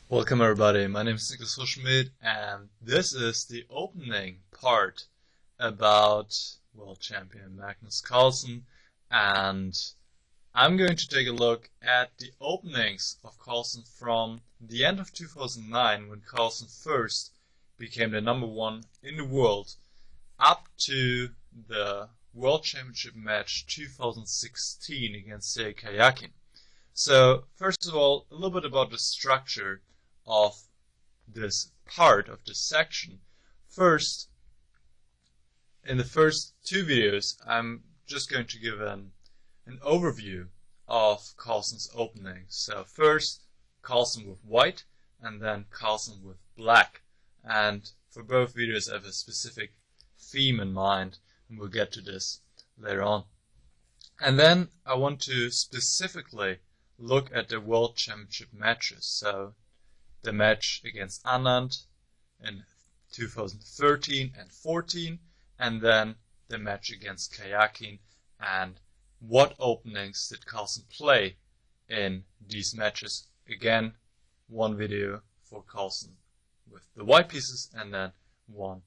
Welcome everybody, my name is 𝐿 and this is the opening part about world champion Magnus Carlsen, and I'm going to take a look at the openings of Carlsen from the end of 2009 when Carlsen first became the #1 in the world up to the World Championship match 2016 against Sergei Karjakin. So first of all, a little bit about the structure of this part of this section. First, in the first two videos, I'm just going to give an overview of Carlsen's opening. So first, Carlsen with white, and then Carlsen with black. And for both videos, I have a specific theme in mind, and we'll get to this later on. And then I want to specifically look at the World Championship matches. So the match against Anand in 2013 and 14, and then the match against Karjakin, and what openings did Carlsen play in these matches. Again, one video for Carlsen with the white pieces and then one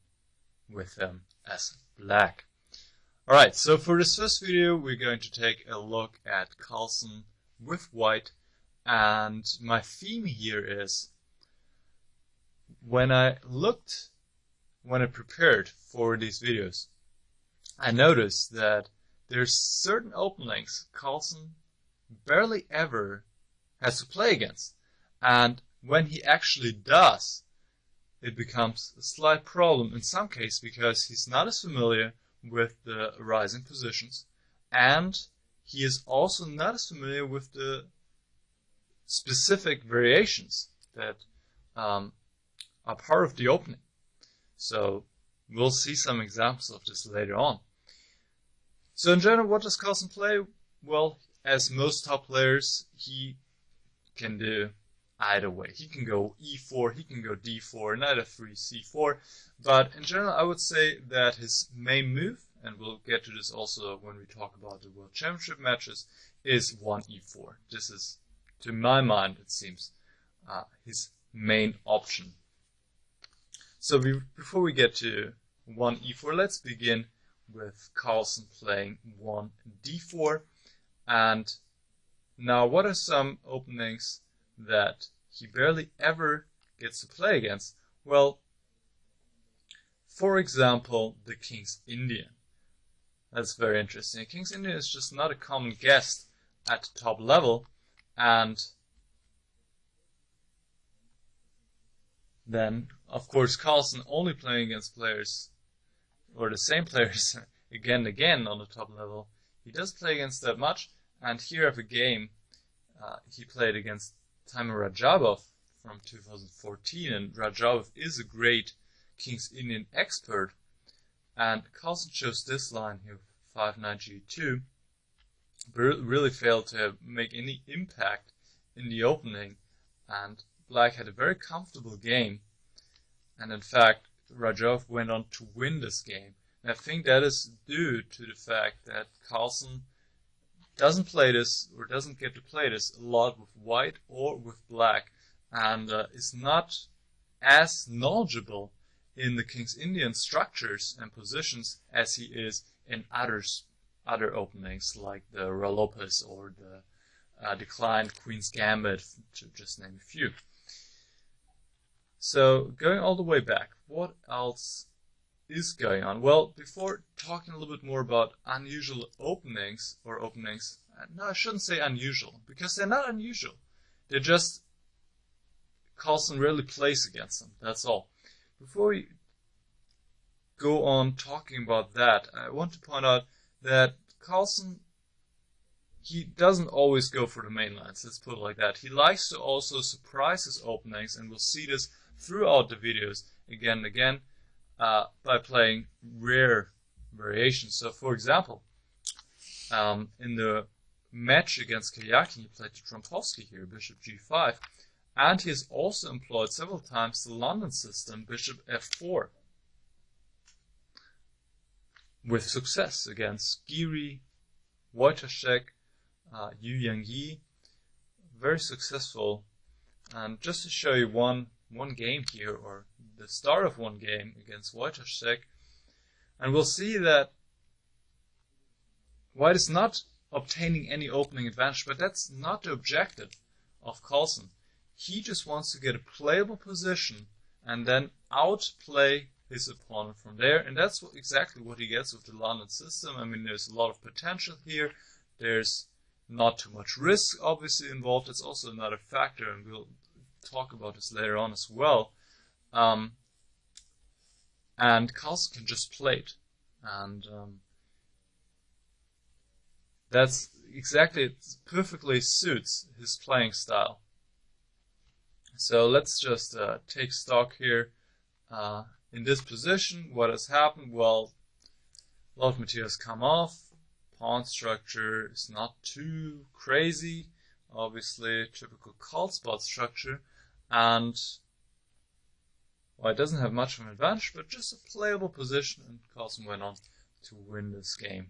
with them as black. Alright, so for this first video we're going to take a look at Carlsen with white, and my theme here is when I prepared for these videos, I noticed that there's certain openings Carlsen barely ever has to play against, and when he actually does, it becomes a slight problem in some cases because he's not as familiar with the rising positions, and he is also not as familiar with the specific variations that are part of the opening. So we'll see some examples of this later on. So in general, what does Carlsen play? Well, as most top players, he can do either way. He can go e4, he can go d4, knight f3, c4. But in general, I would say that his main move, and we'll get to this also when we talk about the World Championship matches, is 1e4. This is, to my mind, it seems, his main option. So before we get to 1e4, let's begin with Carlsen playing 1d4. And now, what are some openings that he barely ever gets to play against? Well, for example, the King's Indian. That's very interesting. King's Indian is just not a common guest at the top level, and then, of course, Carlsen only playing against players, or the same players, again and again on the top level. He doesn't play against that much, and here I have a game he played against Timur Radjabov from 2014, and Radjabov is a great King's Indian expert, and Carlsen chose this line here, 5-9 g2, but really failed to make any impact in the opening, and Black had a very comfortable game, and in fact Radjabov went on to win this game. And I think that is due to the fact that Carlsen doesn't play this, or doesn't get to play this a lot with white or with black, and is not as knowledgeable in the King's Indian structures and positions as he is in other openings like the Ruy Lopez or the declined Queen's Gambit, to just name a few. So going all the way back, what else is going on? Well, before talking a little bit more about unusual openings, no, I shouldn't say unusual, because they're not unusual. They're just Carlsen rarely plays against them, that's all. Before we go on talking about that, I want to point out that Carlsen, he doesn't always go for the main lines, let's put it like that. He likes to also surprise his openings, and we'll see this throughout the videos again and again by playing rare variations. So for example, in the match against Karjakin, he played to Trompowsky here, bishop g5, and he has also employed several times the London system, bishop f4, with success against Giri, Wojciech, Yu Yangyi. Very successful And just to show you one game here, or the start of one game against Wojciech, and we'll see that White is not obtaining any opening advantage, but that's not the objective of Carlsen. He just wants to get a playable position and then outplay his opponent from there, and that's exactly what he gets with the London system. I mean, there's a lot of potential here. There's not too much risk, obviously, involved. It's also another factor, and we'll talk about this later on as well. And Carlsen can just play it, and that's exactly, it perfectly suits his playing style. So let's just take stock here. In this position, what has happened? Well, a lot of materials come off. Pawn structure is not too crazy. Obviously, typical cold spot structure. And, well, it doesn't have much of an advantage, but just a playable position, and Carlsen went on to win this game.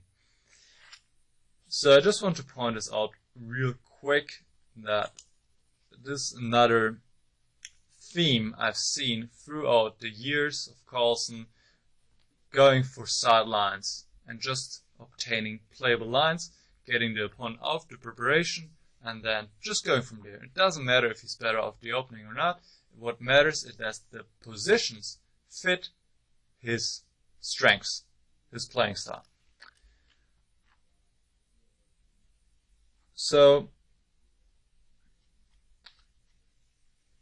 So I just want to point this out real quick, that this is another theme I've seen throughout the years of Carlsen, going for sidelines and just obtaining playable lines, getting the opponent out of the preparation, and then just going from there. It doesn't matter if he's better off the opening or not. What matters is that the positions fit his strengths, his playing style. So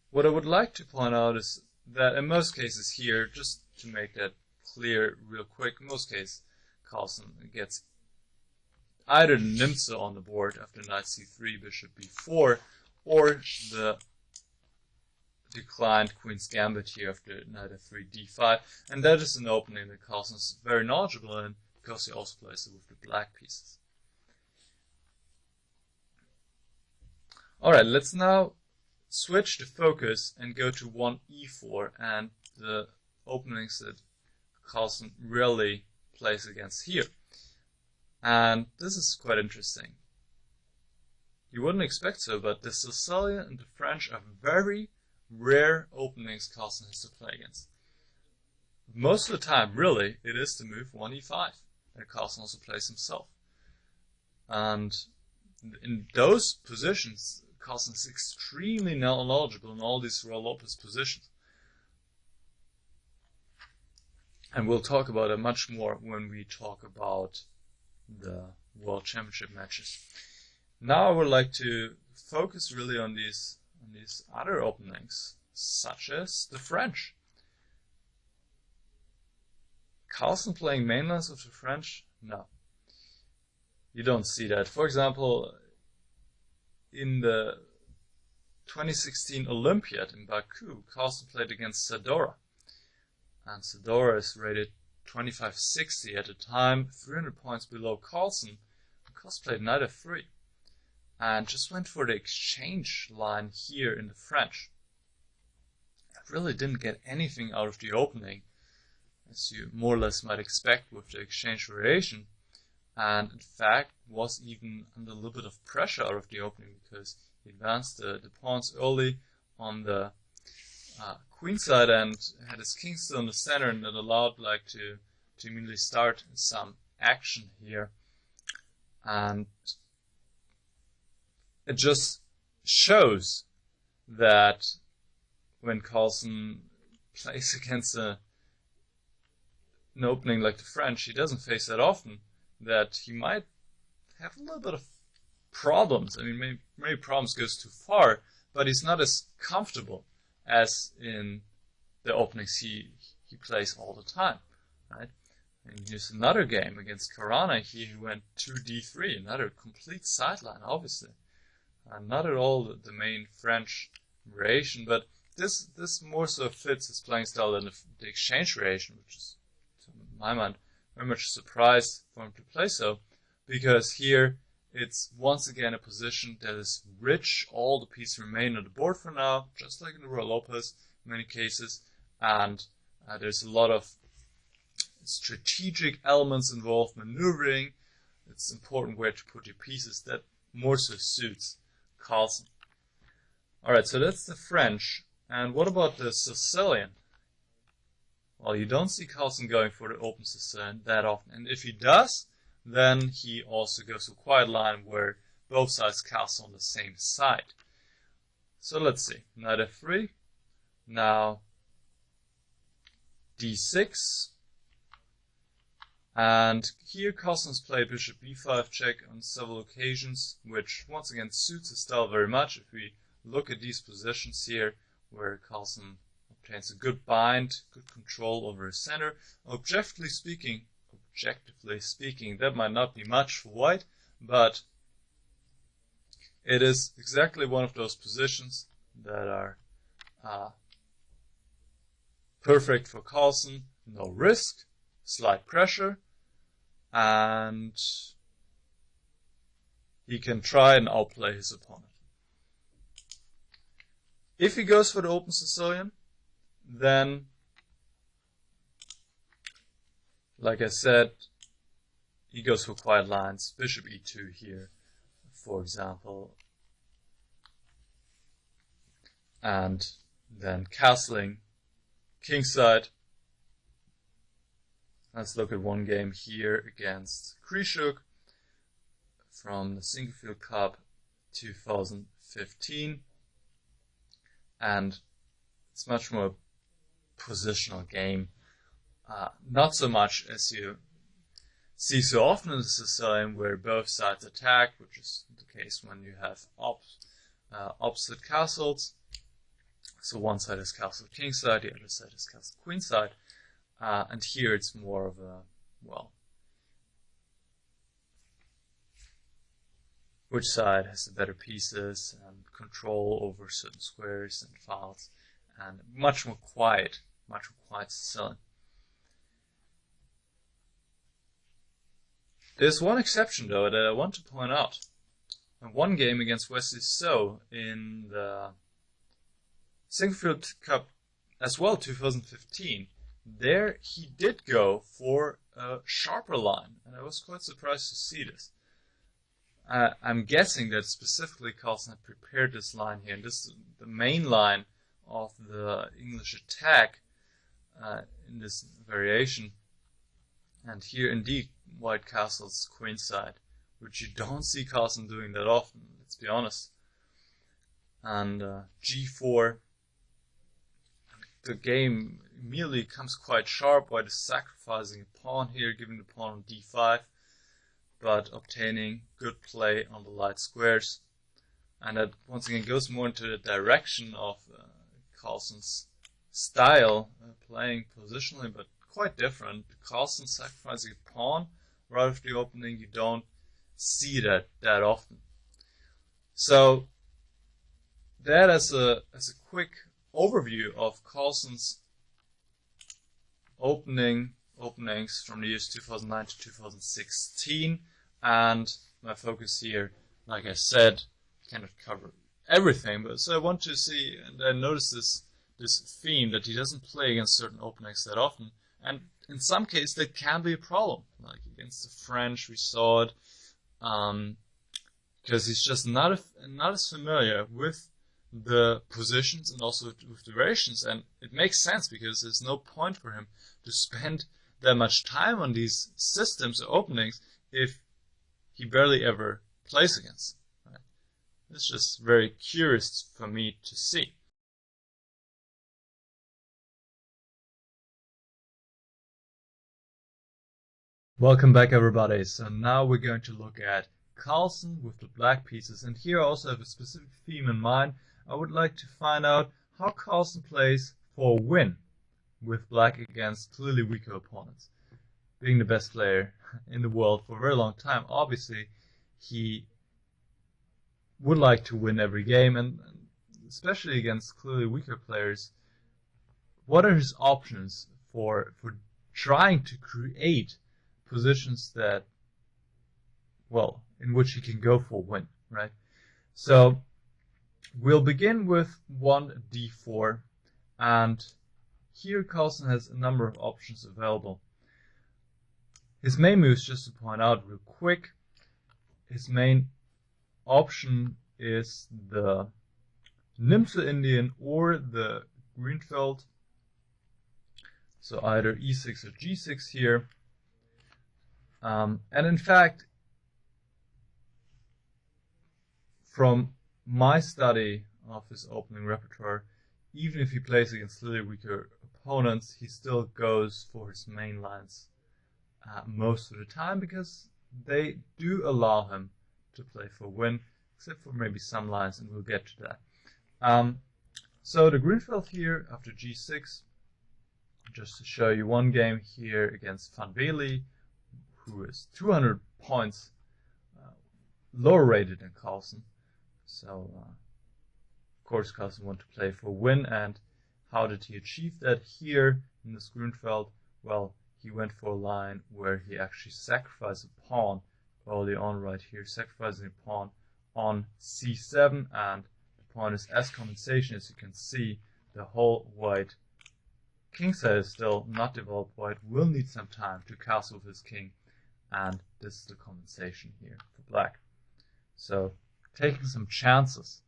what I would like to point out is that in most cases here, just to make that clear real quick, in most cases Carlsen gets either the 𝐿 on the board after knight c3, bishop b4, or the declined queen's gambit here after knight f3, d5, and that is an opening that Carlsen is very knowledgeable in, because he also plays it with the black pieces. Alright, let's now switch the focus and go to 1e4 and the openings that Carlsen rarely plays against here. And this is quite interesting. You wouldn't expect so, but the Sicilian and the French are very rare openings Carlsen has to play against. Most of the time, really, it is the move 1e5 that Carlsen also plays himself. And in those positions, Carlsen is extremely knowledgeable in all these roll-Lopez positions. And we'll talk about it much more when we talk about the World Championship matches. Now I would like to focus really on these other openings, such as the French. Carlsen playing mainlands with the French? No. You don't see that. For example, in the 2016 Olympiad in Baku, Carlsen played against Zadora. And Zadora is rated 2560 at the time, 300 points below Carlsen. Carlsen played knight f3 and just went for the exchange line here in the French. I really didn't get anything out of the opening, as you more or less might expect with the exchange variation, and in fact was even under a little bit of pressure out of the opening, because he advanced the pawns early on the queen side and had his king still in the center, and that allowed Black to immediately start some action here. And it just shows that when Carlsen plays against an opening like the French, he doesn't face that often, that he might have a little bit of problems. I mean, maybe problems goes too far, but he's not as comfortable as in the openings he plays all the time, right? And here's another game against Karana. He went 2d3, another complete sideline, obviously. Not at all the main French variation, but this more so fits his playing style than the exchange variation, which is, to my mind, very much a surprise for him to play so, because here it's once again a position that is rich. All the pieces remain on the board for now, just like in the Royal Lopez in many cases, and there's a lot of strategic elements involved, maneuvering. It's important where to put your pieces. That more so suits Carlsen. Alright, so that's the French. And what about the Sicilian? Well, you don't see Carlsen going for the open Sicilian that often. And if he does, then he also goes to a quiet line where both sides castle on the same side. So let's see. Knight f3. Now d6. And here Carlsen's played bishop b5 check on several occasions, which once again suits his style very much. If we look at these positions here, where Carlsen obtains a good bind, good control over his center. Objectively speaking, that might not be much for white, but it is exactly one of those positions that are perfect for Carlsen. No risk, slight pressure, and he can try and outplay his opponent. If he goes for the open Sicilian, then, like I said, he goes for quiet lines, bishop e2 here, for example, and then castling kingside. Let's look at one game here against Krzysztof from the Single-Field Cup 2015. And it's much more positional game. Not so much as you see so often in the Sicilian, where both sides attack, which is the case when you have opposite castles. So one side is castle kingside, the other side is castle queenside. And here it's more of a, well, which side has the better pieces and control over certain squares and files, and much more quiet Sicilian. There's one exception though that I want to point out. In one game against Wesley So in the Single-Field Cup as well, 2015, there he did go for a sharper line, and I was quite surprised to see this. I'm guessing that specifically Carlsen had prepared this line here, and this is the main line of the English attack in this variation. And here indeed white castles queenside, which you don't see Carlsen doing that often, let's be honest. And g4, the game immediately comes quite sharp. White is sacrificing a pawn here, giving the pawn on d5. But obtaining good play on the light squares. And that once again goes more into the direction of Carlsen's style, playing positionally, but quite different. Carlsen sacrificing a pawn right after the opening, you don't see that often. So that as a quick overview of Carlsen's openings from the years 2009 to 2016, and my focus here, like I said, cannot cover everything, but so I want to see, and I noticed this theme that he doesn't play against certain openings that often, and in some cases that can be a problem. Like against the French, we saw it, because he's just not as familiar with the positions and also with the variations, and it makes sense because there's no point for him to spend that much time on these systems or openings if he barely ever plays against them, right? It's just very curious for me to see. Welcome back everybody. So now we're going to look at Carlsen with the black pieces, and here I also have a specific theme in mind. I would like to find out how Carlsen plays for a win with black against clearly weaker opponents. Being the best player in the world for a very long time, obviously he would like to win every game, and especially against clearly weaker players. What are his options for trying to create positions that, well, in which he can go for a win, right? So we'll begin with 1d4, and here Carlsen has a number of options available. His main moves, just to point out real quick, his main option is the 𝐼𝐴 or the Greenfeld. So either E6 or G6 here. And in fact, from my study of his opening repertoire, even if he plays against clearly weaker opponents, he still goes for his main lines most of the time, because they do allow him to play for win, except for maybe some lines, and we'll get to that. So the Greenfeld here after G6, just to show you one game here against Van Baarle, who is 200 points lower rated than Carlsen. So, of course, Carlsen wanted to play for win, and how did he achieve that here in this Greenfeld? Well, he went for a line where he actually sacrificed a pawn early on right here, sacrificing a pawn on C7, and the pawn is as compensation. As you can see, the whole white king side is still not developed. White will need some time to castle with his king, and this is the compensation here for black. So, taking some chances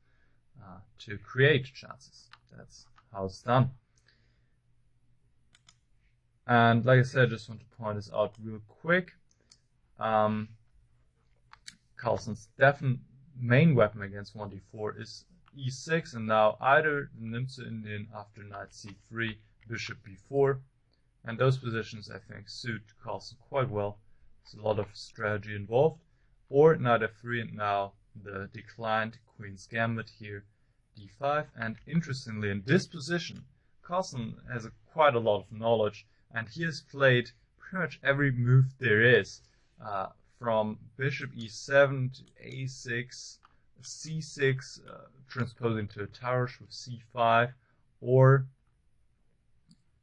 to create chances. That's how it's done. And like I said, I just want to point this out real quick. Carlsen's definite main weapon against 1d4 is e6, and now either 𝐼𝐴 after knight c3, bishop b4, and those positions I think suit Carlsen quite well. There's a lot of strategy involved. Or knight f3, and now the declined queen's gambit here, d5. And interestingly, in this position, Carlsen has quite a lot of knowledge, and he has played pretty much every move there is, from bishop e7 to a6, c6, transposing to a Tarrasch with c5, or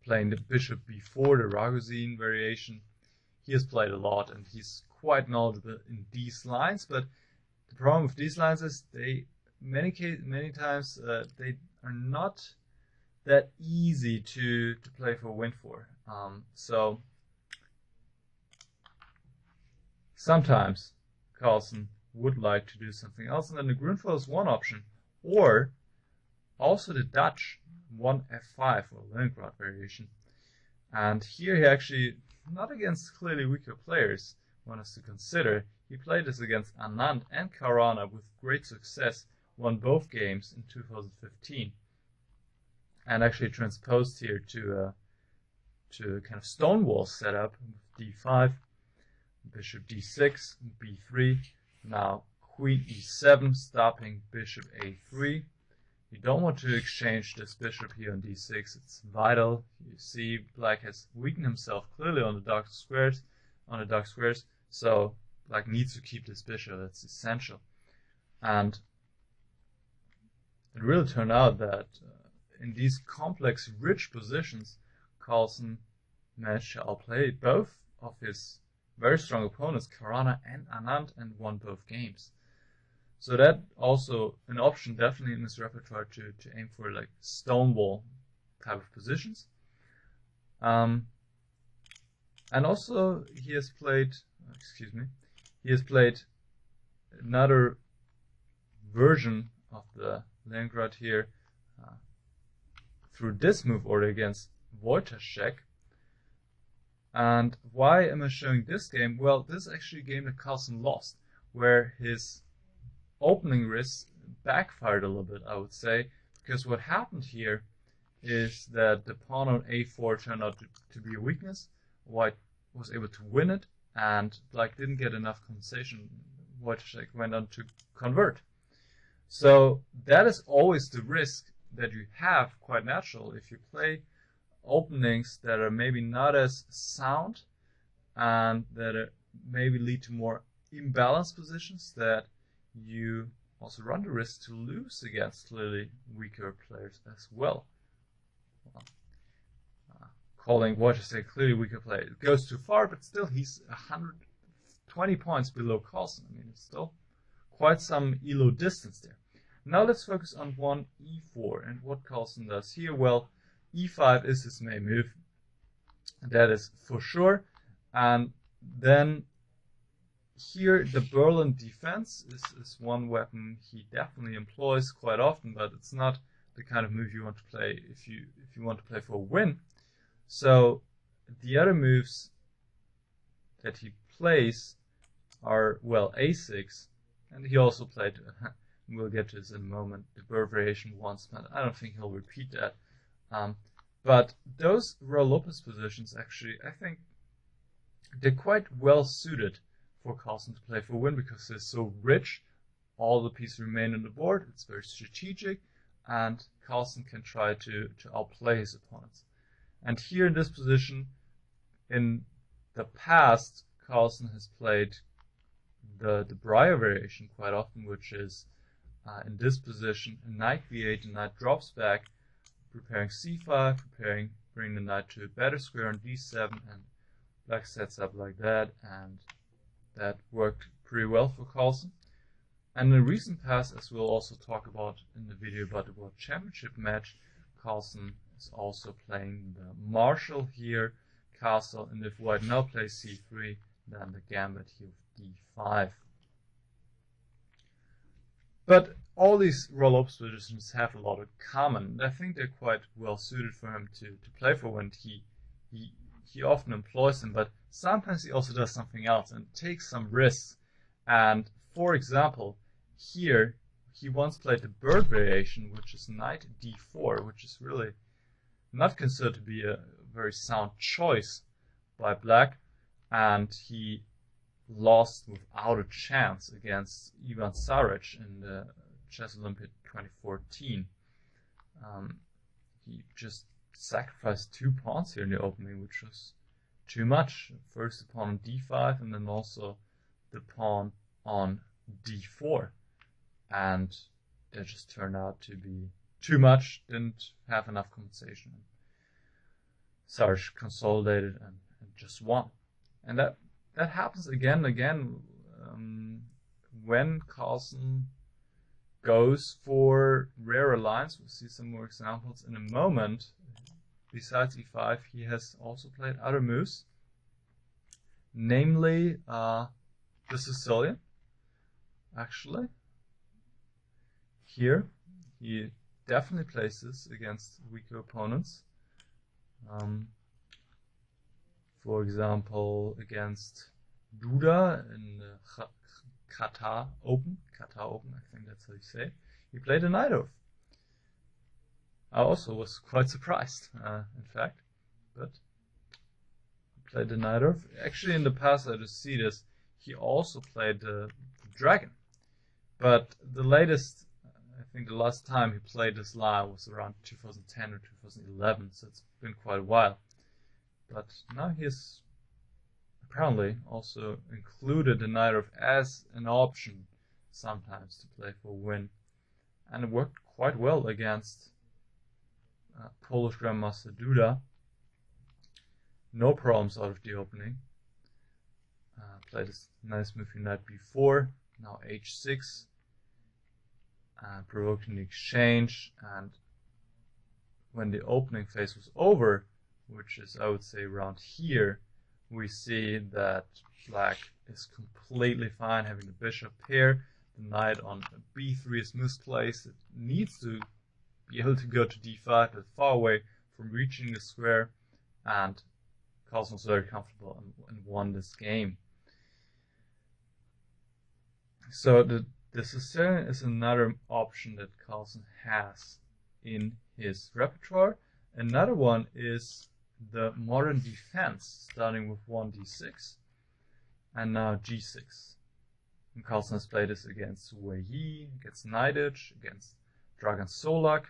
playing the bishop b4, the Ragozin variation. He has played a lot, and he's quite knowledgeable in these lines. But the problem with these lines is they many times they are not that easy to play for win for. So sometimes Carlsen would like to do something else, and then the Greenfeld is one option, or also the Dutch 1f5 or Leningrad variation. And here he actually, not against clearly weaker players, one has to consider. He played this against Anand and Karana with great success, won both games in 2015, and actually transposed here to a kind of stonewall setup with d5, bishop d6, b3, now queen e7, stopping bishop a3. You don't want to exchange this bishop here on d6. It's vital. You see, black has weakened himself clearly on the dark squares. So black needs to keep this bishop. That's essential. And it really turned out that in these complex, rich positions, Carlsen managed to outplay both of his very strong opponents, Karana and Anand, and won both games. So that also an option definitely in his repertoire to aim for like stonewall type of positions. And also he has played another version of the Leningrad here through this move order against Wojciech. And why am I showing this game? Well, this is actually a game that Carlsen lost, where his opening risk backfired a little bit, I would say, because what happened here is that the pawn on a4 turned out to be a weakness. White was able to win it, and black didn't get enough compensation. Wojciech went on to convert. So that is always the risk that you have, quite natural, if you play openings that are maybe not as sound and that maybe lead to more imbalanced positions, that you also run the risk to lose against clearly weaker players as well. Calling Wojciech clearly weaker player, it goes too far, but still he's 120 points below Carlsen. I mean, it's still quite some elo distance there. Now let's focus on one e4 and what Carlsen does here. Well, e5 is his main move, that is for sure. And then here the Berlin defense is one weapon he definitely employs quite often, but it's not the kind of move you want to play if you want to play for a win. So the other moves that he plays are, well, a6, and he also played, we'll get to this in a moment, the bird variation once, but I don't think he'll repeat that. But those Royal-Lopez positions, actually, I think they're quite well suited for Carlsen to play for win, because they're so rich. All the pieces remain on the board. It's very strategic, and Carlsen can try to outplay his opponents. And here in this position, in the past, Carlsen has played the Breyer variation quite often, which is in this position, knight v8, and knight drops back, preparing c5, bringing the knight to a better square on d7, and black sets up like that, and that worked pretty well for Carlsen. And in the recent past, as we'll also talk about in the video about the World Championship match, Carlsen is also playing the Marshall here, castle, and if white now plays c3, then the gambit here of d5. But all these roll-ups positions have a lot in common. I think they're quite well suited for him to play for when he often employs them, but sometimes he also does something else and takes some risks. And for example, here he once played the bird variation, which is knight d4, which is really not considered to be a very sound choice by black, and he lost without a chance against Ivan Saric in the Chess Olympia 2014. He just sacrificed 2 pawns here in the opening, which was too much. First the pawn on d5, and then also the pawn on d4. And that just turned out to be too much, didn't have enough compensation. Saric consolidated and just won. And that happens again and again when Carlsen goes for rarer lines. We'll see some more examples in a moment. Besides e5, he has also played other moves, namely the Sicilian. Actually, here he definitely plays this against weaker opponents. For example, against Duda in the Qatar Open, I think that's how you say it, he played a knight off. I also was quite surprised, in fact, but he played the knight off. Actually, in the past, I just see this, he also played the dragon. But the latest, I think the last time he played this line was around 2010 or 2011, so it's been quite a while. But now he has apparently also included the knight off as an option sometimes to play for win. And it worked quite well against Polish Grandmaster Duda. No problems out of the opening. Played this nice move here, knight b4, now h6, provoking the exchange. And when the opening phase was over, which is, I would say, around here, we see that black is completely fine having the bishop here. The knight on b3 is misplaced. It needs to be able to go to d5, but far away from reaching the square, and Carlsen was very comfortable and won this game. So the Sicilian is another option that Carlsen has in his repertoire. Another one is the modern defense, starting with 1d6 and now g6. And Carlsen has played this against Wei Yi, against Neidich, against Dragan Solak.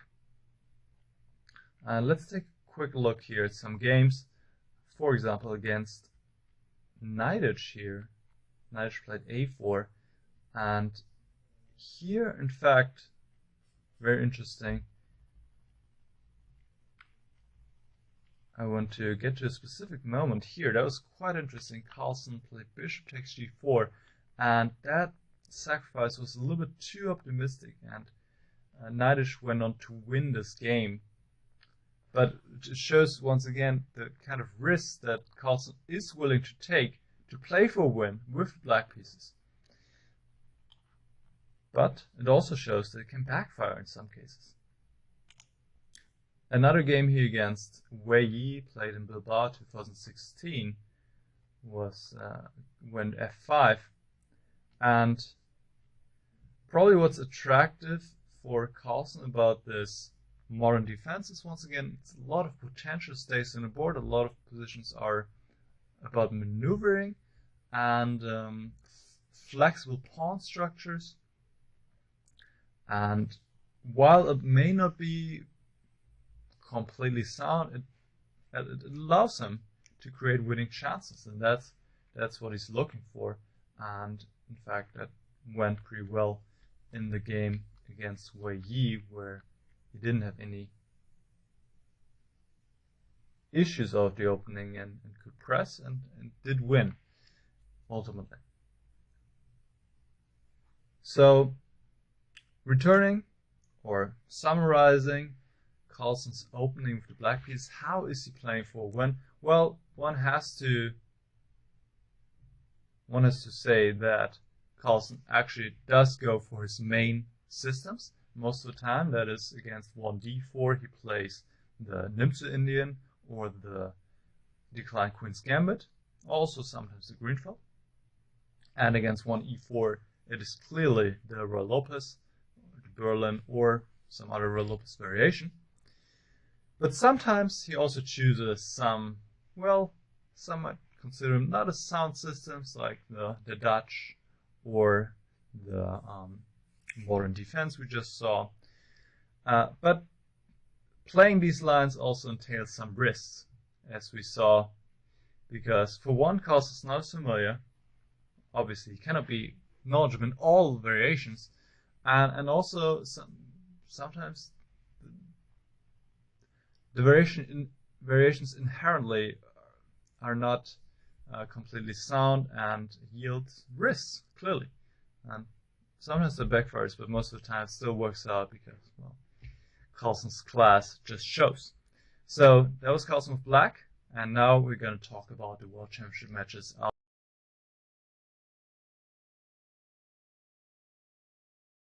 Let's take a quick look here at some games. For example, against Neidich here, Neidich played a4, and here, in fact, very interesting, I want to get to a specific moment here. That was quite interesting. Carlsen played bishop takes g4, and that sacrifice was a little bit too optimistic, and Neidich went on to win this game. But it shows once again the kind of risk that Carlsen is willing to take to play for a win with the black pieces. But it also shows that it can backfire in some cases. Another game here against 𝐻𝐻𝐸, played in Bilbao 2016, was went f5, and probably what's attractive for 𝐿𝐴𝐚 about this modern defense is, once again, it's a lot of potential stays on the board. A lot of positions are about maneuvering and flexible pawn structures. And while it may not be completely sound, it allows him to create winning chances, and that's what he's looking for. And in fact, that went pretty well in the game against 𝐻𝐻𝐸, where he didn't have any issues of the opening and could press and did win ultimately. So, returning or summarizing 𝐿𝐴𝐚's opening with the black piece, how is he playing for a win? Well, one has to say that 𝐿𝐴𝐚 actually does go for his main systems most of the time. That is, against 1d4 he plays the 𝐿𝐴𝐴𝐚 Indian or the declined Queen's Gambit, also sometimes the Greenfeld. And against 1e4 it is clearly the Roy Lopez, the Berlin, or some other Roy Lopez variation. But sometimes he also chooses some, well, some might consider them not as sound systems, like the Dutch or the modern defense we just saw. But playing these lines also entails some risks, as we saw, because for one, 𝐿𝐴𝐚 is not familiar. Obviously, he cannot be knowledgeable in all variations, and also sometimes the variations inherently are not completely sound and yield risks, clearly. And sometimes it backfires, but most of the time it still works out because, well, 𝐿𝐴𝐚's class just shows. So that was 𝐿𝐴𝐚 with black, and now we're going to talk about the World Championship matches.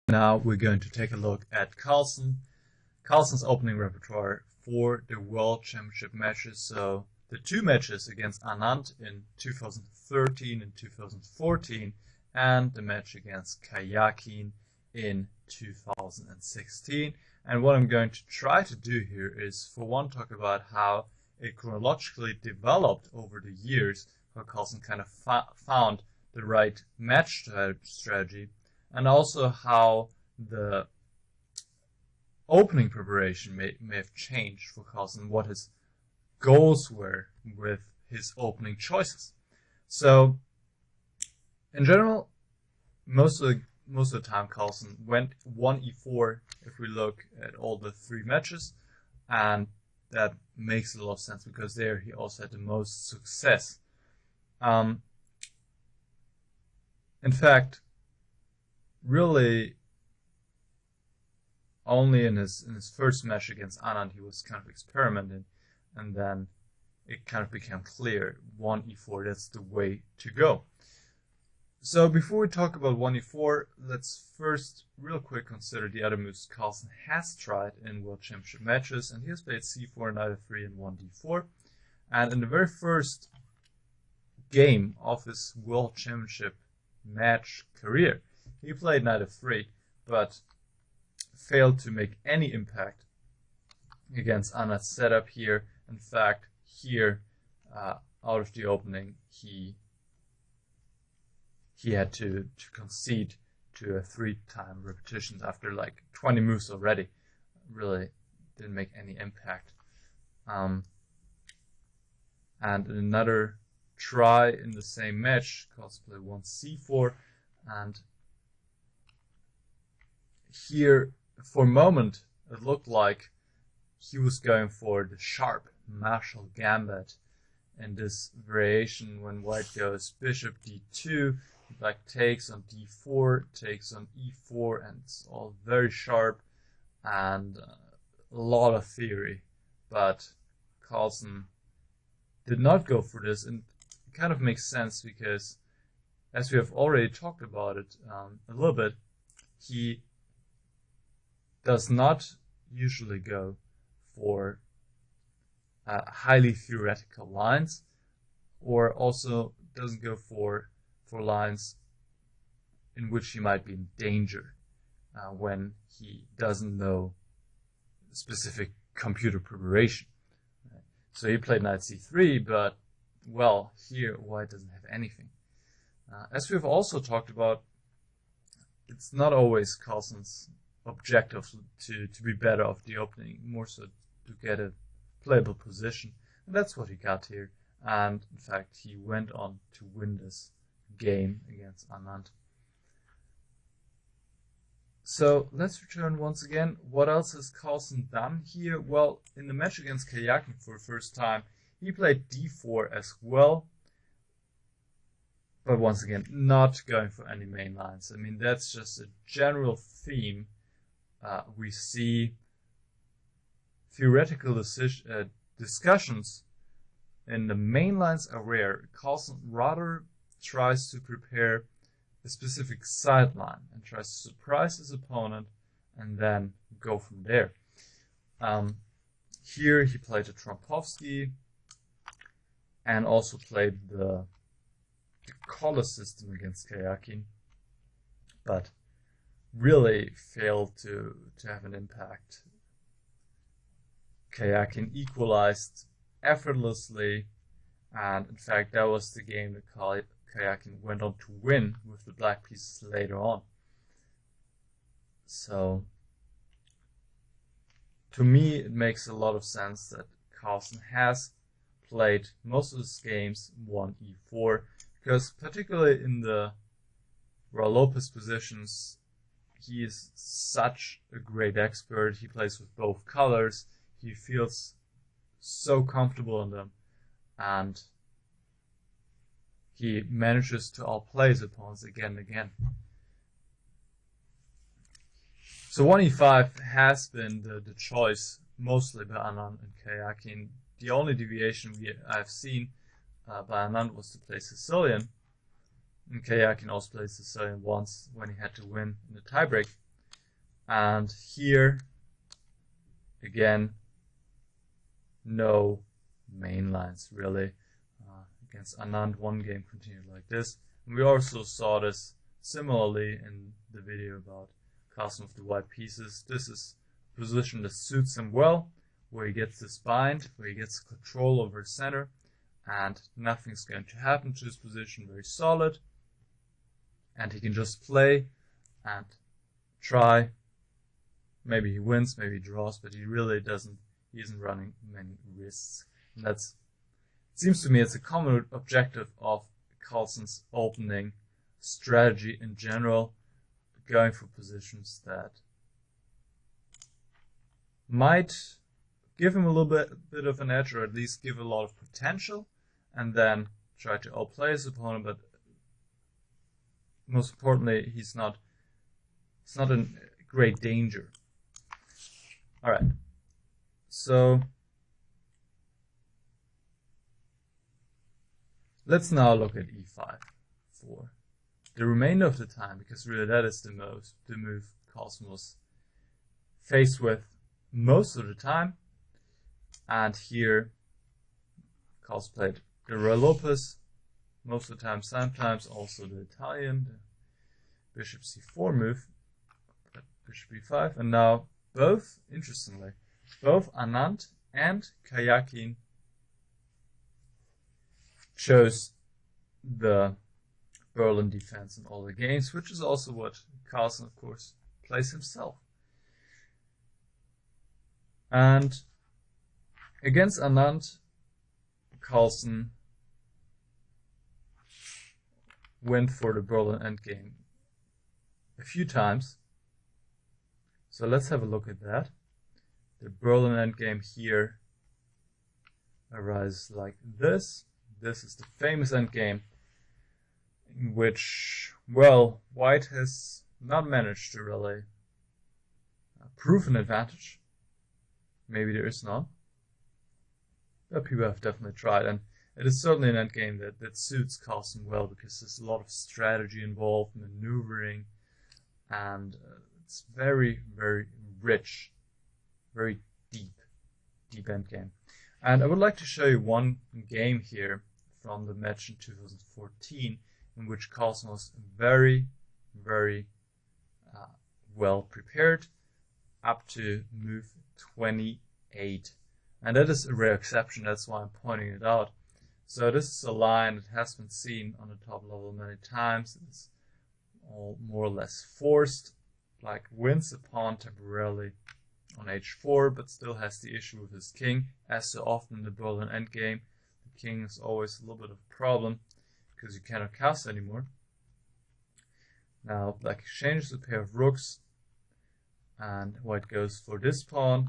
Now we're going to take a look at 𝐿𝐴𝐚's opening repertoire for the World Championship matches. So the two matches against Anand in 2013 and 2014, and the match against Karjakin in 2016. And what I'm going to try to do here is, for one, talk about how it chronologically developed over the years, how 𝐿𝐴𝐚 kind of found the right match strategy, and also how the opening preparation may have changed for 𝐿𝐴𝐚 and what his goals were with his opening choices. So, in general, most of the time 𝐿𝐴𝐚 went 1e4 if we look at all the three matches, and that makes a lot of sense because there he also had the most success. In fact, really only in his first match against Anand he was kind of experimenting, and then it kind of became clear 1e4, that's the way to go. So before we talk about 1e4, let's first real quick consider the other moves 𝐿𝐴𝐚 has tried in World Championship matches, and he has played c4, knight f3, and 1d4. And in the very first game of his World Championship match career, he played knight f3, but failed to make any impact against Anand's setup here. In fact, here, out of the opening, he had to concede to a 3-time repetition after like 20 moves already. Really didn't make any impact. And another try in the same match, 𝐿𝐴𝐚 played 1c4, and here for a moment it looked like he was going for the sharp martial gambit in this variation when white goes bishop d2, black takes on d4, takes on e4, and it's all very sharp and a lot of theory. But 𝐿𝐴𝐚 did not go for this, and kind of makes sense because, as we have already talked about it a little bit, he does not usually go for highly theoretical lines, or also doesn't go for lines in which he might be in danger when he doesn't know specific computer preparation. So he played knight c3, but, well, here white doesn't have anything. As we've also talked about, it's not always Carlsen's objective to be better off the opening, more so to get a playable position. And that's what he got here. And in fact, he went on to win this game against Anand. So let's return once again. What else has Carlsen done here? Well, in the match against Ǩayāqin for the first time, he played d4 as well. But once again, not going for any main lines. I mean, that's just a general theme. We see theoretical discussions in the main lines are rare. Carlsen rather tries to prepare a specific sideline and tries to surprise his opponent and then go from there. Here he played a Trompowsky and also played the collar system against Ǩayāqin, but really failed to have an impact. Ǩayāqin equalized effortlessly, and in fact that was the game that Ǩayāqin went on to win with the black pieces later on. So to me it makes a lot of sense that Carlsen has played most of his games 1e4, because particularly in the Raul Lopez positions, he is such a great expert. He plays with both colors. He feels so comfortable in them, and he manages to outplay his opponents again and again. So 1e5 has been the choice mostly by Anand and Ǩayāqin. The only deviation I've seen by Anand was to play Sicilian, and Ǩayāqin also played Sicilian once when he had to win in the tiebreak. And here, again, no main lines really. Against Anand, one game continued like this. And we also saw this similarly in the video about Carlsen with the white pieces. This is a position that suits him well, where he gets this bind, where he gets control over his center, and nothing's going to happen to his position, very solid. And he can just play and try. Maybe he wins, maybe he draws, but he really he isn't running many risks. And it seems to me it's a common objective of Carlsen's opening strategy in general, going for positions that might give him a little bit of an edge, or at least give a lot of potential, and then try to outplay his opponent. But most importantly, it's not in great danger. All right, so let's now look at e5 for the remainder of the time, because really that is the move Carlsen was faced with most of the time. And here Carlsen played the Raul Lopez most of the time, sometimes also the Italian, the bishop c4 move, bishop e5, and now both, interestingly, both Anand and Ǩayāqin chose the Berlin defense in all the games, which is also what Carlsen, of course, plays himself. And against Anand, Carlsen went for the Berlin endgame a few times. So let's have a look at that. The Berlin endgame here arises like this. This is the famous endgame in which, well, white has not managed to really prove an advantage. Maybe there is none, but people have definitely tried. And it is certainly an endgame that suits Carlsen well, because there's a lot of strategy involved, maneuvering, and it's very, very rich, very deep endgame. And I would like to show you one game here from the match in 2014, in which Carlsen was very, very well prepared up to move 28. And that is a rare exception, that's why I'm pointing it out. So this is a line that has been seen on the top level many times. It's all more or less forced. Black wins a pawn temporarily on h4, but still has the issue with his king. As so often in the Berlin endgame, the king is always a little bit of a problem, because you cannot cast anymore. Now black exchanges a pair of rooks, and white goes for this pawn.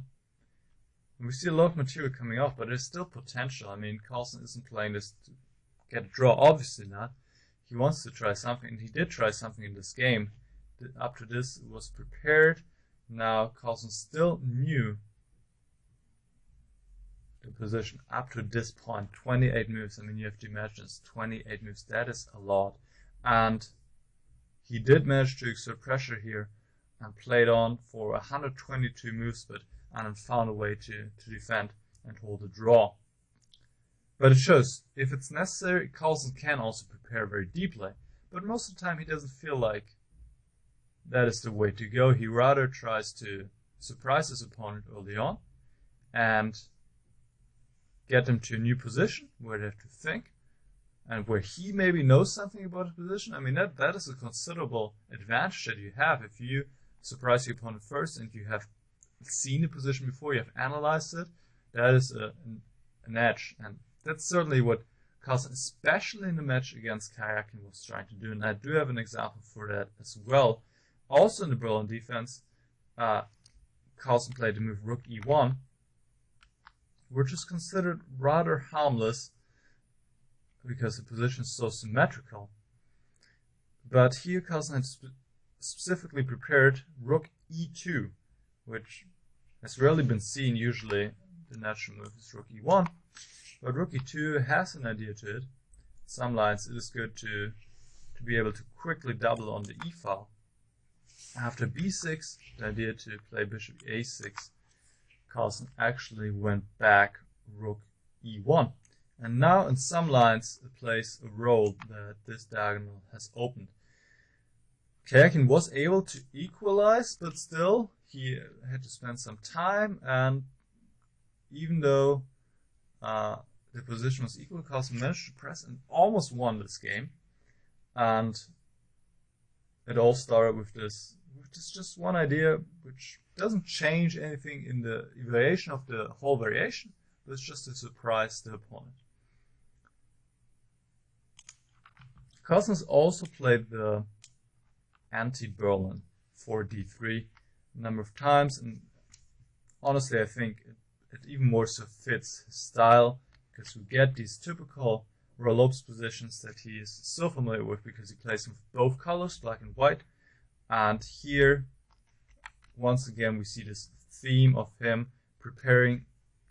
We see a lot of material coming off, but there's still potential. I mean, Carlsen isn't playing this to get a draw, obviously not. He wants to try something, and he did try something in this game. Up to this, it was prepared. Now Carlsen still knew the position up to this point. 28 moves. I mean, you have to imagine it's 28 moves. That is a lot. And he did manage to exert pressure here and played on for 122 moves, and found a way to defend and hold a draw. But it shows, if it's necessary, Carlsen can also prepare very deeply. But most of the time he doesn't feel like that is the way to go. He rather tries to surprise his opponent early on and get them to a new position where they have to think, and where he maybe knows something about the position. I mean, that is a considerable advantage that you have if you surprise your opponent first and you have seen the position before, you have analyzed it. That is an edge, and that's certainly what Carlsen, especially in the match against Ǩayāqin, was trying to do, and I do have an example for that as well. Also in the Berlin defense, Carlsen played the move rook e1, which is considered rather harmless because the position is so symmetrical. But here Carlsen had specifically prepared rook e2, which has rarely been seen. Usually the natural move is rook e1, but rook e2 has an idea to it. Some lines it is good to be able to quickly double on the e file. After b6, the idea to play bishop a6, Carlsen actually went back rook e1. And now in some lines it plays a role that this diagonal has opened. Ǩayāqin was able to equalize, but still he had to spend some time, and even though the position was equal, Carlsen managed to press and almost won this game. And it all started with this just one idea, which doesn't change anything in the evaluation of the whole variation, but it's just to surprise the opponent. Carlsen has also played the anti-Berlin 4d3 a number of times, and honestly I think it even more so fits his style, because we get these typical roll-ups positions that he is so familiar with, because he plays them with both colors, black and white. And here once again we see this theme of him preparing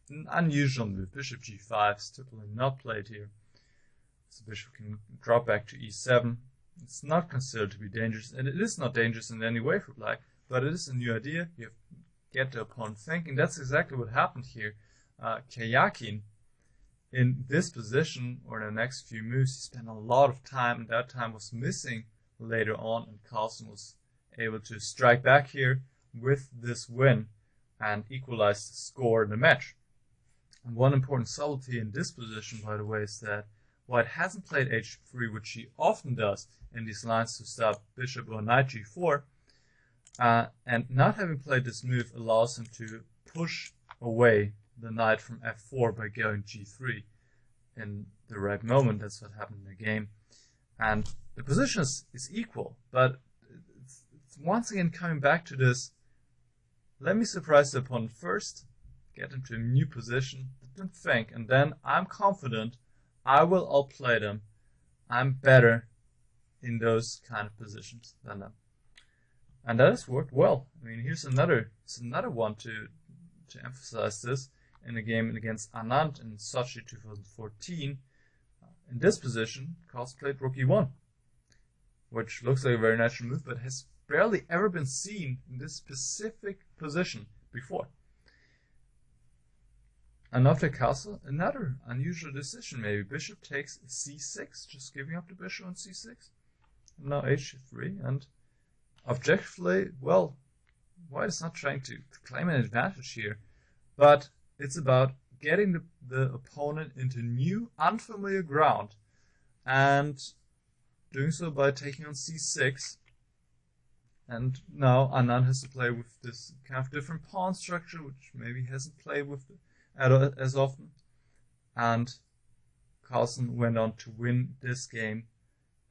an unusual move. Bishop g5 is typically not played here, so bishop can drop back to e7. It's not considered to be dangerous, and it is not dangerous in any way for black, but it is a new idea. You have to get the opponent thinking. That's exactly what happened here. Ǩayāqin, in this position, or in the next few moves, he spent a lot of time, and that time was missing later on, and Carlsen was able to strike back here with this win and equalize the score in the match. And one important subtlety in this position, by the way, is that white hasn't played h3, which he often does in these lines to stop bishop or knight g4, and not having played this move allows him to push away the knight from f4 by going g3 in the right moment. That's what happened in the game. And the position is equal, but it's once again coming back to this, let me surprise the opponent first, get him to a new position, let them think, and then I'm confident I will outplay them. I'm better in those kind of positions than them. And that has worked well. I mean, here's another one to emphasize this in a game against Anand in Sochi 2014. in this position, Carlsen played rook e1, which looks like a very natural move, but has barely ever been seen in this specific position before. And after castle, another unusual decision maybe. Bishop takes c6, just giving up the bishop on c6. And now h3, and objectively, well, white is not trying to claim an advantage here, but it's about getting the opponent into new, unfamiliar ground, and doing so by taking on c6. And now Anand has to play with this kind of different pawn structure, which maybe he hasn't played with as often. And Carlsen went on to win this game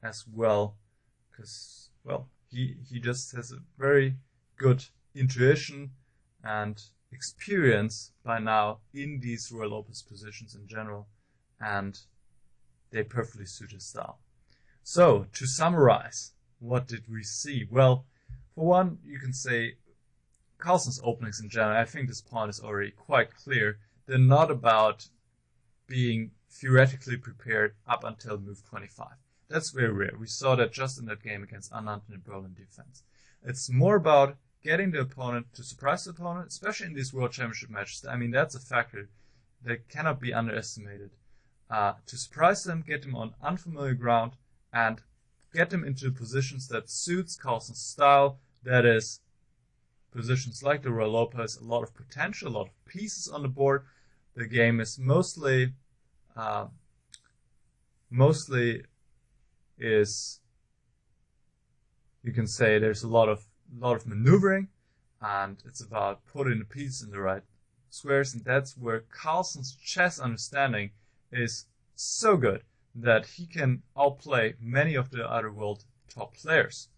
as well, because, well, he just has a very good intuition and experience by now in these Royal Opus positions in general, and they perfectly suit his style. So, to summarize, what did we see? Well, for one, you can say Carlsen's openings in general, I think this point is already quite clear. They're not about being theoretically prepared up until move 25. That's very rare. We saw that just in that game against Anand in the Berlin defense. It's more about getting the opponent to surprise the opponent, especially in these World Championship matches. I mean, that's a factor that cannot be underestimated. To surprise them, get them on unfamiliar ground, and get them into positions that suits Carlsen's style. That is, positions like the Royal Opus, a lot of potential, a lot of pieces on the board. The game is mostly is, you can say, there's a lot of maneuvering, and it's about putting the pieces in the right squares, and that's where Carlsen's chess understanding is so good that he can outplay many of the other world top players.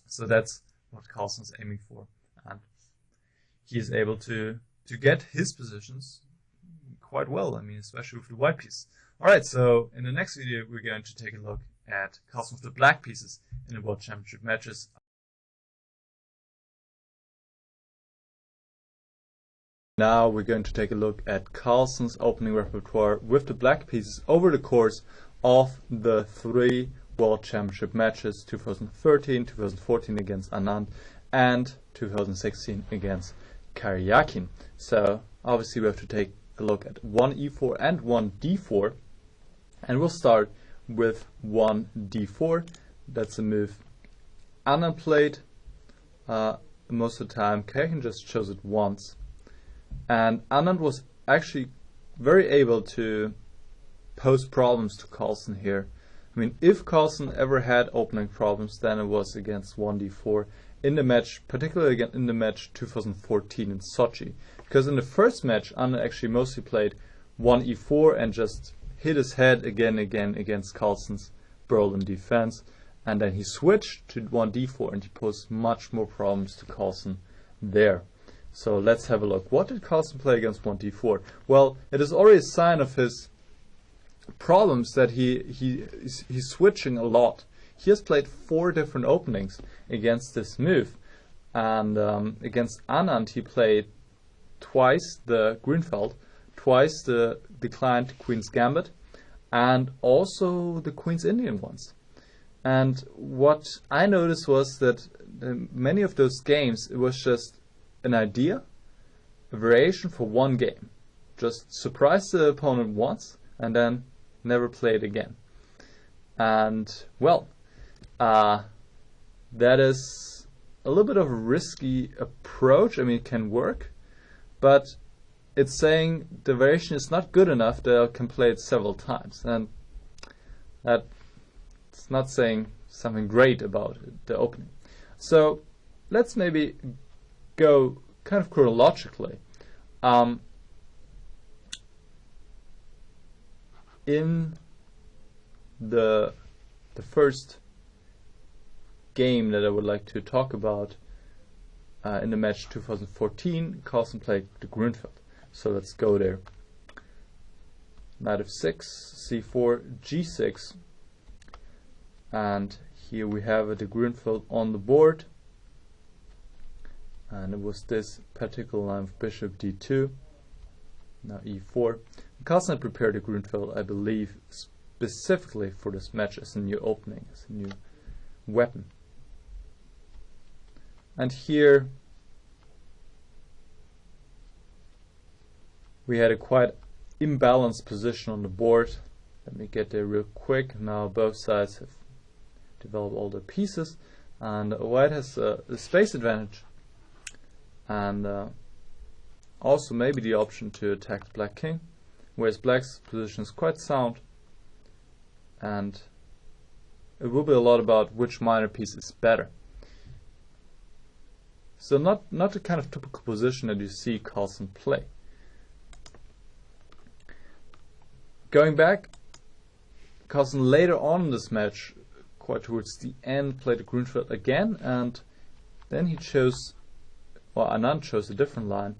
So that's what Carlsen's aiming for, and he is able to get his positions quite well. I mean, especially with the white piece. Alright, so in the next video we're going to take a look at Carlsen with the black pieces in the World Championship matches. Now we're going to take a look at Carlsen's opening repertoire with the black pieces over the course of the 3 World Championship matches, 2013, 2014 against Anand, and 2016 against Karyakin. So obviously we have to take a look at 1e4 and 1d4, and we'll start with 1d4. That's a move Anand played most of the time. Karyakin just chose it once, and Anand was actually very able to pose problems to Carlsen here. I mean, if Carlsen ever had opening problems, then it was against 1d4 in the match, particularly again in the match 2014 in Sochi. Because in the first match, Anand actually mostly played 1e4 and just hit his head again and again against Carlsen's Berlin defense. And then he switched to 1d4 and he posed much more problems to Carlsen there. So let's have a look. What did Carlsen play against 1d4? Well, it is already a sign of his problems that he's switching a lot. He has played 4 different openings against this move, and against Anand he played twice the Grünfeld, twice the declined Queen's Gambit, and also the Queen's Indian once. And what I noticed was that many of those games, it was just an idea, a variation for one game. Just surprise the opponent once and then never play it again. And well, that is a little bit of a risky approach. I mean, it can work, but it's saying the variation is not good enough that I can play it several times, and that's not saying something great about the opening. So let's maybe go kind of chronologically. In the first game that I would like to talk about, in the match 2014, Carlsen played the Grünfeld. So let's go there. Knight f6, c4, g6, and here we have the Grünfeld on the board, and it was this particular line of bishop d2, now e4. Carlsen had prepared the Grünfeld, I believe, specifically for this match as a new opening, as a new weapon. And here we had a quite imbalanced position on the board. Let me get there real quick. Now both sides have developed all their pieces, and white has the space advantage, and also maybe the option to attack the black king, whereas black's position is quite sound, and it will be a lot about which minor piece is better. So not the kind of typical position that you see Carlsen play. Going back, Carlsen later on in this match, quite towards the end, played a Grunfeld again, and then he chose, or Anand chose a different line.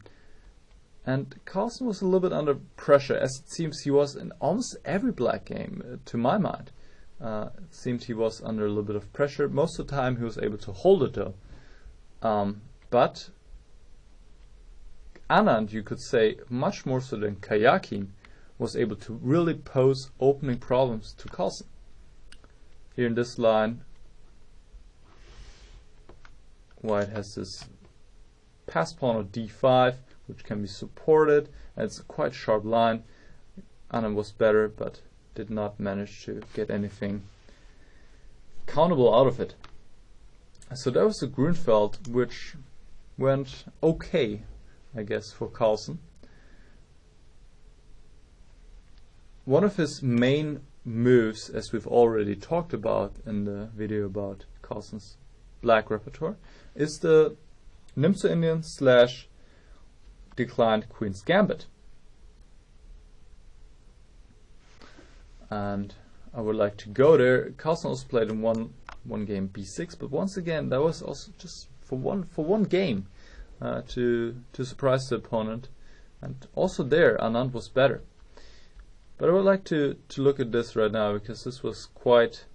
And Carlsen was a little bit under pressure, as it seems he was in almost every black game, to my mind. It seemed he was under a little bit of pressure. Most of the time he was able to hold it though. But Anand, you could say, much more so than Ǩayaqin, was able to really pose opening problems to Carlsen. Here in this line, white has this pass pawn of d5, which can be supported, and it's a quite sharp line. Anand was better, but did not manage to get anything countable out of it. So that was a Grunfeld, which went okay, I guess, for Carlsen. One of his main moves, as we've already talked about in the video about Carlsen's black repertoire, is the Nimzo Indian / declined Queen's Gambit. And I would like to go there. Carlsen also played in one game b6, but once again that was also just for one game to surprise the opponent, and also there Anand was better. But I would like to look at this right now, because this was quite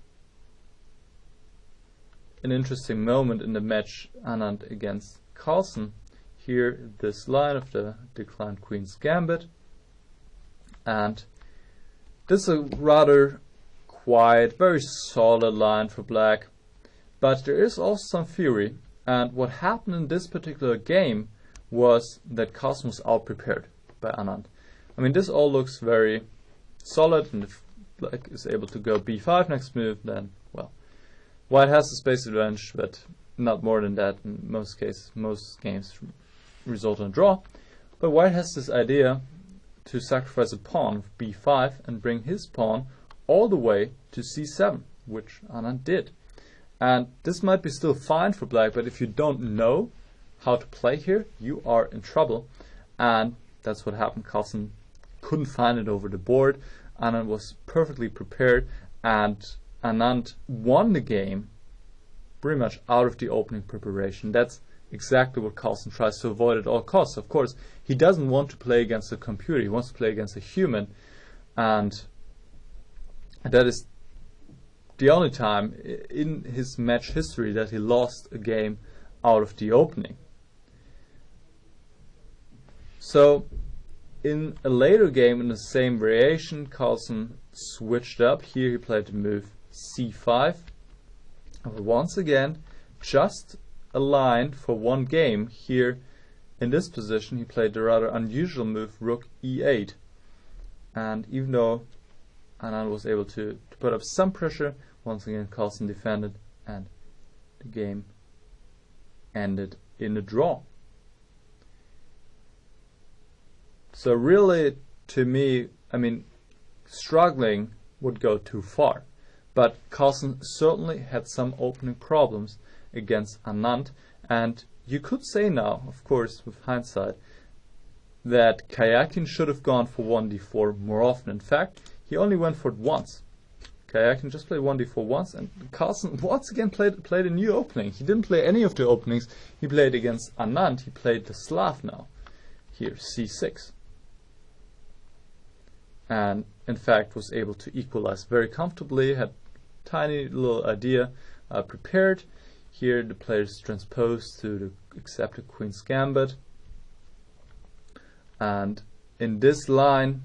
an interesting moment in the match, Anand against Carlsen. Here, this line of the declined Queen's Gambit, and this is a rather quiet, very solid line for black, but there is also some fury. And what happened in this particular game was that Carlsen was out-prepared by Anand. I mean, this all looks very solid, and if black is able to go b5 next move, then, well, white has the space advantage, but not more than that. In most cases, most games result in a draw. But white has this idea to sacrifice a pawn of b5 and bring his pawn all the way to c7, which Anand did. And this might be still fine for black, but if you don't know how to play here, you are in trouble. And that's what happened. Carlsen couldn't find it over the board. Anand was perfectly prepared, and Anand won the game pretty much out of the opening preparation. That's exactly what Carlsen tries to avoid at all costs. Of course, he doesn't want to play against a computer. He wants to play against a human, and that is the only time in his match history that he lost a game out of the opening. So in a later game in the same variation, Carlsen switched up. Here he played the move c5. Once again, just a line for one game. Here in this position he played the rather unusual move rook e8. And even though Anand was able to put up some pressure, once again Carlsen defended, and the game ended in a draw. So really, to me, I mean, struggling would go too far. But Carlsen certainly had some opening problems against Anand, and you could say now, of course, with hindsight, that Ǩayaqin should have gone for 1d4 more often. In fact, he only went for it once. Ǩayaqin just played 1d4 once, and Carlsen once again played a new opening. He didn't play any of the openings he played against Anand. He played the Slav now. Here, c6. And in fact was able to equalize very comfortably, had a tiny little idea prepared. Here the players transposed to the accepted Queen's Gambit. And in this line,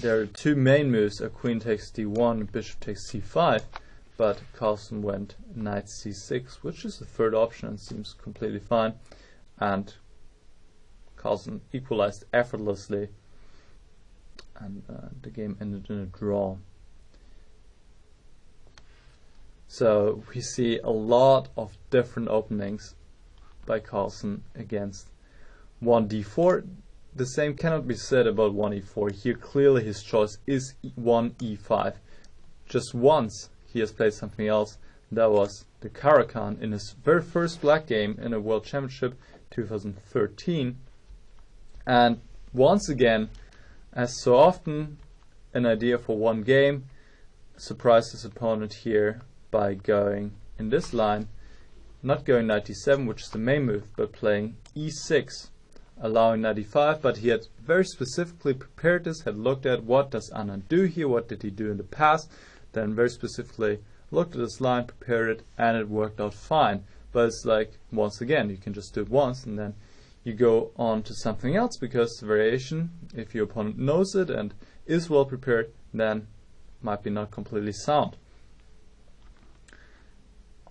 there are two main moves, a queen takes d1, bishop takes c5, but Carlsen went knight c6, which is the third option and seems completely fine, and Carlsen equalized effortlessly, and the game ended in a draw. So we see a lot of different openings by Carlsen against 1d4. The same cannot be said about 1e4. Here clearly his choice is 1e5. Just once he has played something else. That was the Caracan in his very first black game in a World Championship 2013. And once again, as so often, an idea for one game, surprised his opponent here by going in this line, not going knight d7, which is the main move, but playing e6, allowing knight e5. But he had very specifically prepared this, had looked at what does Anand do here, what did he do in the past, then very specifically looked at this line, prepared it, and it worked out fine. But it's like, once again, you can just do it once and then you go on to something else, because the variation, if your opponent knows it and is well prepared, then might be not completely sound.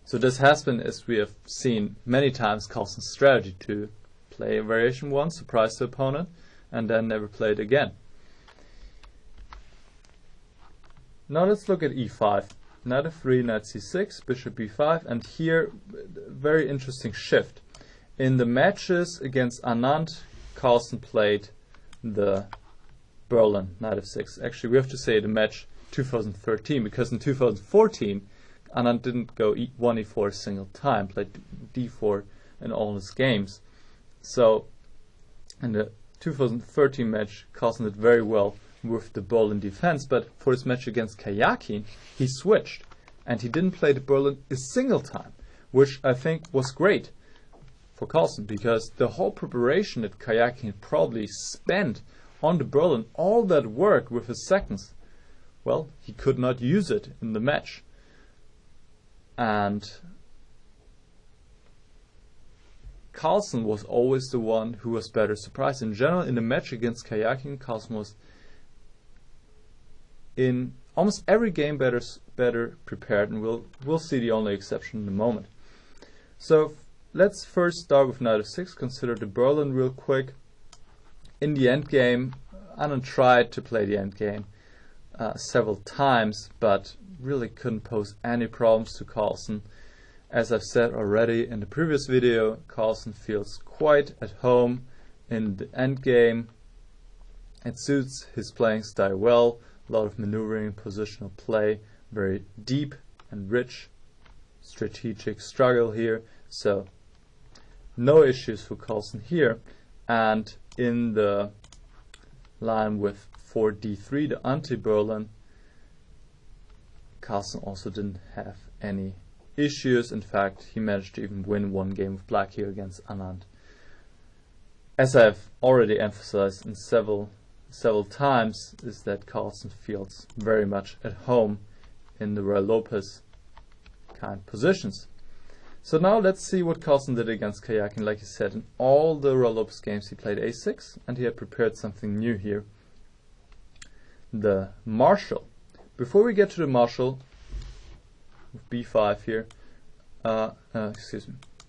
So this has been, as we have seen many times, Carlsen's strategy to play a variation once, surprise the opponent, and then never play it again. Now let's look at e5. Knight f3, knight c6, bishop b5, and here very interesting shift. In the matches against Anand, Carlsen played the Berlin knight f6. Actually, we have to say the match 2013, because in 2014 Anand didn't go 1e4 a single time, played d4 in all his games. So in the 2013 match, Carlsen did very well with the Berlin defense, but for his match against Kayaki, he switched and he didn't play the Berlin a single time, which I think was great for Carlsen, because the whole preparation that Kayaki probably spent on the Berlin, all that work with his seconds, well, he could not use it in the match. And Carlsen was always the one who was better surprised. In general, in the match against Kayaki, Carlsen was in almost every game better prepared, and we'll see the only exception in a moment. So let's first start with knight f6, consider the Berlin real quick. In the endgame, Anand tried to play the endgame several times, but really couldn't pose any problems to Carlsen. As I've said already in the previous video, Carlsen feels quite at home in the endgame. It suits his playing style well, a lot of maneuvering, positional play, very deep and rich strategic struggle here, so no issues for Carlsen here. And in the line with 4d3, the anti-Berlin, Carlsen also didn't have any issues. In fact, he managed to even win one game with black here against Anand. As I've already emphasized in several times, is that Carlsen feels very much at home in the Ruy Lopez kind positions. So now let's see what Carlsen did against Kayaki. Like he said, in all the Ruy Lopez games he played a6, and he had prepared something new here, the Marshall. Before we get to the Marshall, with b5 here,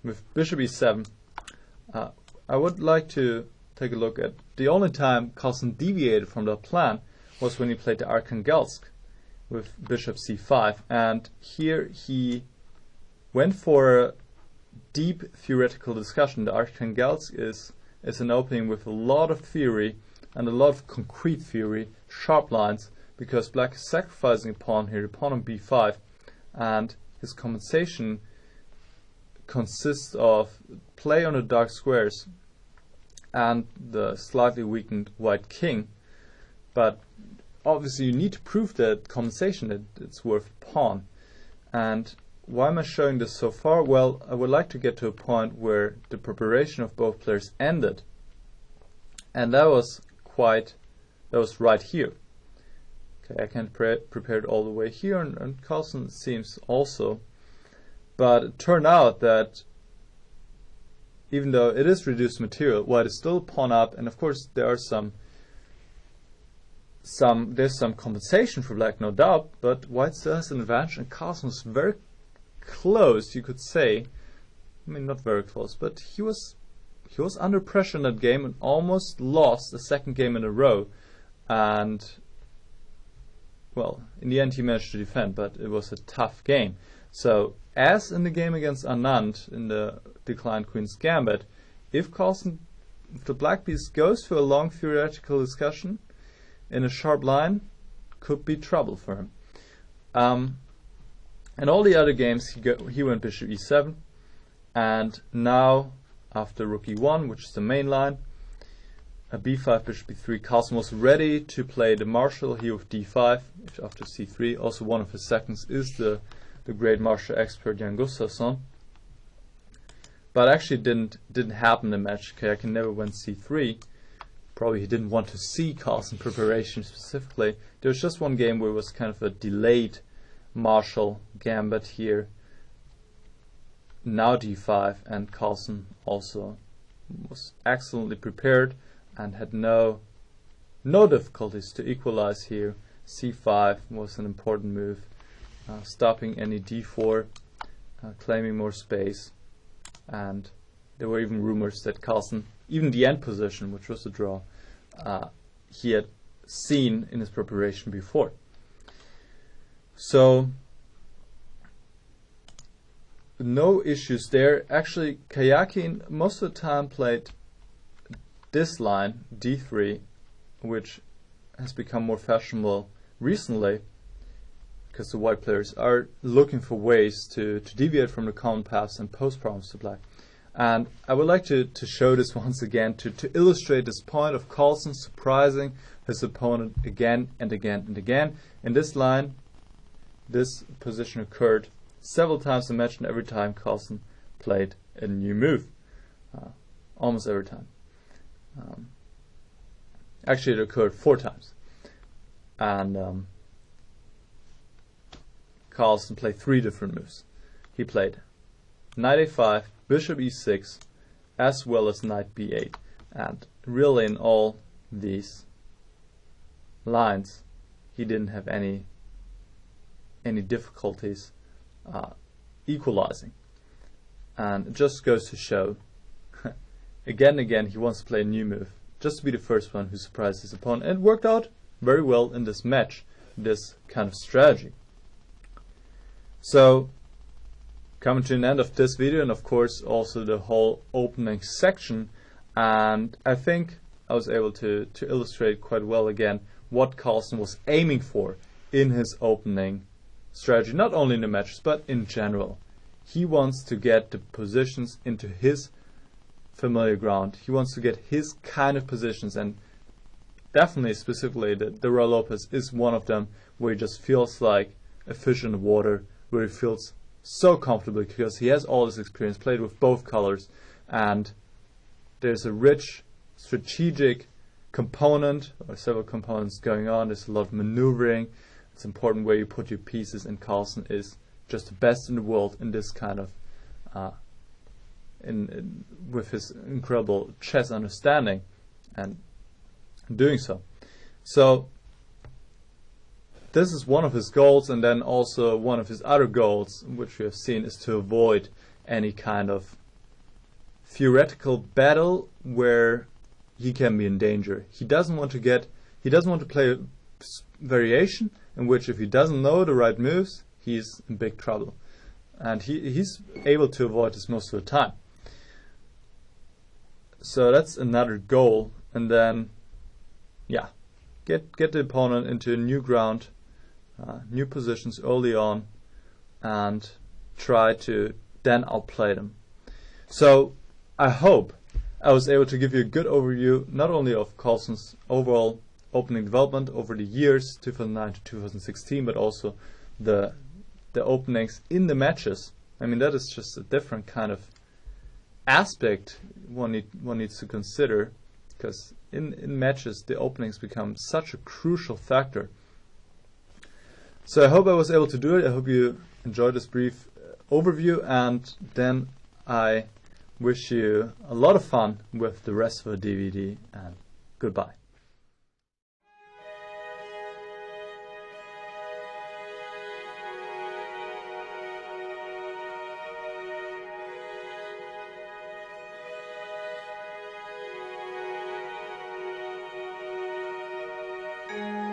with bishop e7, I would like to take a look at the only time Carlsen deviated from that plan was when he played the 𝐴𝐼𝐿 with bishop c5, and here he went for a deep theoretical discussion. The 𝐴𝐼𝐿 is an opening with a lot of theory and a lot of concrete theory, sharp lines, because black is sacrificing a pawn here, the pawn on b5, and his compensation consists of play on the dark squares and the slightly weakened white king. But obviously you need to prove that compensation, that it's worth a pawn. And why am I showing this so far? Well, I would like to get to a point where the preparation of both players ended, and that was right here. Okay, I can prepare it all the way here, and Carlsen seems also. But it turned out that even though it is reduced material, white is still a pawn up, and of course there are some there's some compensation for black, no doubt, but white still has an advantage, and Carlsen was very close, you could say. I mean, not very close, but he was under pressure in that game and almost lost the second game in a row. And well, in the end he managed to defend, but it was a tough game. So as in the game against Anand in the declined Queen's Gambit, if the black piece goes for a long theoretical discussion in a sharp line, could be trouble for him. And all the other games he went bishop e7, and now after rook e1, which is the main line, a b5, bishop b3, Carlsen was ready to play the marshal here with d5 after c3. Also one of his seconds is the great martial expert Jan Gustafsson. But actually didn't happen in the match. Kayakin never went c3. Probably he didn't want to see Carlsen preparation specifically. There was just one game where it was kind of a delayed martial gambit here. Now d5, and Carlsen also was excellently prepared and had no difficulties to equalize here. c5 was an important move, stopping any d4, claiming more space. And there were even rumors that Carlsen, even the end position, which was a draw, he had seen in his preparation before. So no issues there. Actually, Kayakin most of the time played this line, d3, which has become more fashionable recently because the white players are looking for ways to deviate from the common paths and pose problems to black. And I would like to show this once again to illustrate this point of Carlsen surprising his opponent again and again and again. In this line, this position occurred several times in the match, and every time Carlsen played a new move. Almost every time. Actually, it occurred 4 times. And Carlsen played 3 different moves. He played knight a5, bishop e6, as well as knight b8. And really in all these lines, he didn't have any difficulties equalizing. And it just goes to show, again and again, he wants to play a new move, just to be the first one who surprised his opponent. And it worked out very well in this match, this kind of strategy. So, coming to an end of this video, and of course also the whole opening section, and I think I was able to illustrate quite well again what Carlsen was aiming for in his opening strategy, not only in the matches but in general. He wants to get the positions into his familiar ground. He wants to get his kind of positions, and definitely specifically the Roy Lopez is one of them, where he just feels like a fish in the water, where he feels so comfortable because he has all this experience, played with both colors, and there's a rich strategic component or several components going on. There's a lot of maneuvering. It's important where you put your pieces, and Carlsen is just the best in the world in this kind of with his incredible chess understanding and doing so. So this is one of his goals, and then also one of his other goals, which we have seen, is to avoid any kind of theoretical battle where he can be in danger. He doesn't want to play a variation in which, if he doesn't know the right moves, he's in big trouble. And he's able to avoid this most of the time. So that's another goal. And then, yeah, get the opponent into a new ground, new positions early on, and try to then outplay them. So I hope I was able to give you a good overview, not only of Carlsen's overall opening development over the years 2009 to 2016, but also the openings in the matches. I mean, that is just a different kind of aspect one needs to consider, because in matches the openings become such a crucial factor. So I hope I was able to do it. I hope you enjoyed this brief overview, and then I wish you a lot of fun with the rest of the DVD, and goodbye. Bye.